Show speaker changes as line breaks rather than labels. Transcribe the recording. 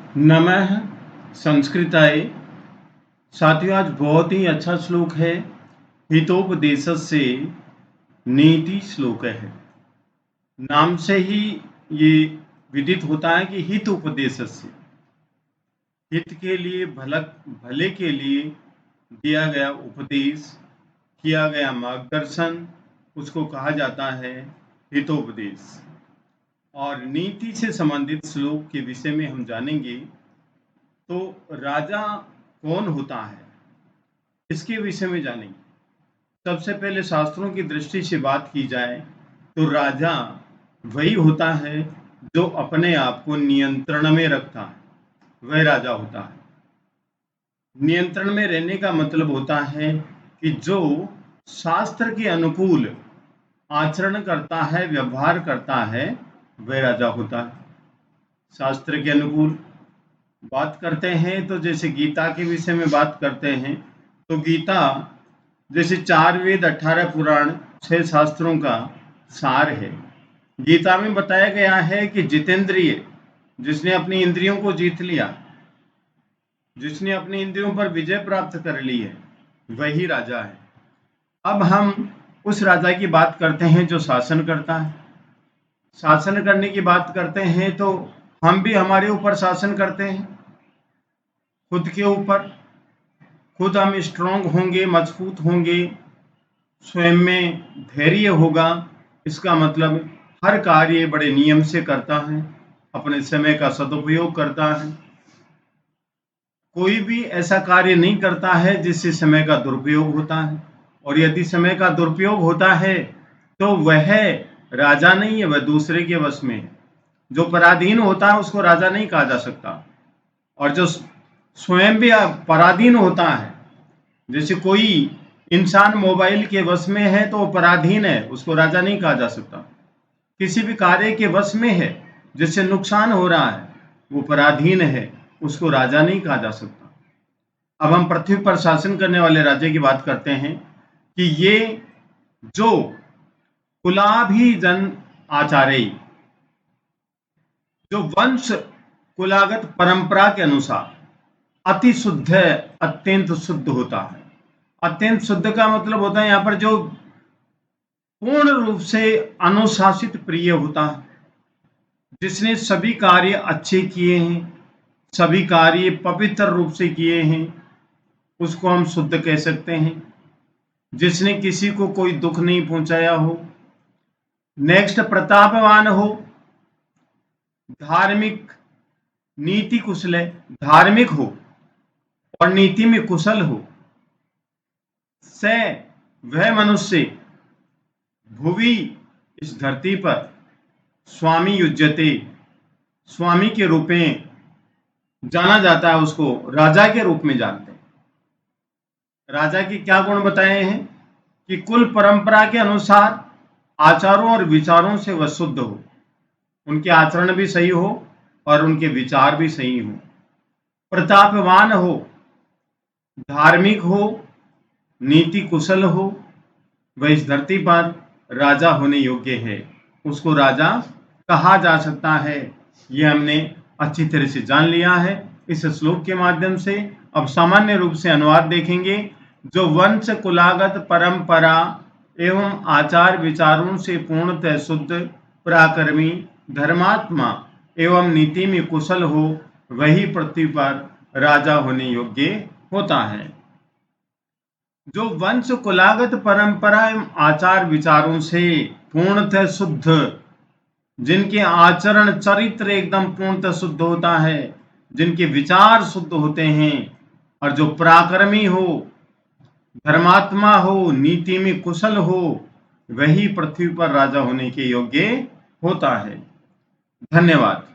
नमः संस्कृताय। साथियों, आज बहुत ही अच्छा श्लोक है। हितोपदेशस्य नीति श्लोक है। नाम से ही ये विदित होता है कि हित उपदेशस्य, हित के लिए, भले के लिए दिया गया उपदेश, किया गया मार्गदर्शन, उसको कहा जाता है हितोपदेश। और नीति से संबंधित श्लोक के विषय में हम जानेंगे। तो राजा कौन होता है, इसके विषय में जानेंगे। सबसे पहले शास्त्रों की दृष्टि से बात की जाए तो राजा वही होता है जो अपने आप को नियंत्रण में रखता है, वह राजा होता है। नियंत्रण में रहने का मतलब होता है कि जो शास्त्र के अनुकूल आचरण करता है, व्यवहार करता है, वह राजा होता है। शास्त्र के अनुकूल बात करते हैं तो जैसे गीता के विषय में बात करते हैं तो गीता जैसे 4 वेद, 18 पुराण, 6 शास्त्रों का सार है। गीता में बताया गया है कि जितेंद्रिय, जिसने अपनी इंद्रियों को जीत लिया, जिसने अपनी इंद्रियों पर विजय प्राप्त कर ली है, वही राजा है। अब हम उस राजा की बात करते हैं जो शासन करता है। शासन करने की बात करते हैं तो हम भी हमारे ऊपर शासन करते हैं, खुद के ऊपर। खुद हम स्ट्रांग होंगे, मजबूत होंगे, स्वयं में धैर्य होगा। इसका मतलब हर कार्य बड़े नियम से करता है, अपने समय का सदुपयोग करता है। कोई भी ऐसा कार्य नहीं करता है जिससे समय का दुरुपयोग होता है। और यदि समय का दुरुपयोग होता है तो वह राजा नहीं है, वह दूसरे के वश में है। जो पराधीन होता है उसको राजा नहीं कहा जा सकता। और जो स्वयं भी पराधीन होता है, जैसे कोई इंसान मोबाइल के वश में है तो वो पराधीन है, उसको राजा नहीं कहा जा सकता। किसी भी कार्य के वश में है जिससे नुकसान हो रहा है, वो पराधीन है, उसको राजा नहीं कहा जा सकता। अब हम पृथ्वी पर शासन करने वाले राज्य की बात करते हैं कि ये जो कुलाभिजन आचार्य, जो वंश कुलागत परंपरा के अनुसार अति शुद्ध है, अत्यंत शुद्ध होता है। अत्यंत शुद्ध का मतलब होता है यहाँ पर जो पूर्ण रूप से अनुशासित प्रिय होता है, जिसने सभी कार्य अच्छे किए हैं, सभी कार्य पवित्र रूप से किए हैं, उसको हम शुद्ध कह सकते हैं। जिसने किसी को कोई दुख नहीं पहुंचाया हो। नेक्स्ट, प्रतापवान हो, धार्मिक, नीति कुशल है, धार्मिक हो और नीति में कुशल हो। स वह मनुष्य भुवि, इस धरती पर, स्वामी युज्यते, स्वामी के रूप में जाना जाता है, उसको राजा के रूप में जानते हैं। राजा के क्या गुण बताए हैं कि कुल परंपरा के अनुसार आचारों और विचारों से वह शुद्ध हो, उनके आचरण भी सही हो और उनके विचार भी सही हो। प्रतापवान हो, धार्मिक हो, नीति कुशल हो, वह इस धरती पर राजा होने योग्य है, उसको राजा कहा जा सकता है। ये हमने अच्छी तरह से जान लिया है इस श्लोक के माध्यम से। अब सामान्य रूप से अनुवाद देखेंगे। जो वंश कुलागत परंपरा एवं आचार विचारों से पूर्णतः शुद्ध, पराक्रमी, धर्मात्मा एवं नीति में कुशल हो, वही पृथ्वी पर राजा होने योग्य होता है। जो वंश कुलागत परंपरा एवं आचार विचारों से पूर्णतः शुद्ध, जिनके आचरण चरित्र एकदम पूर्णतः शुद्ध होता है, जिनके विचार शुद्ध होते हैं, और जो पराक्रमी हो, धर्मात्मा हो, नीति में कुशल हो, वही पृथ्वी पर राजा होने के योग्य होता है। धन्यवाद।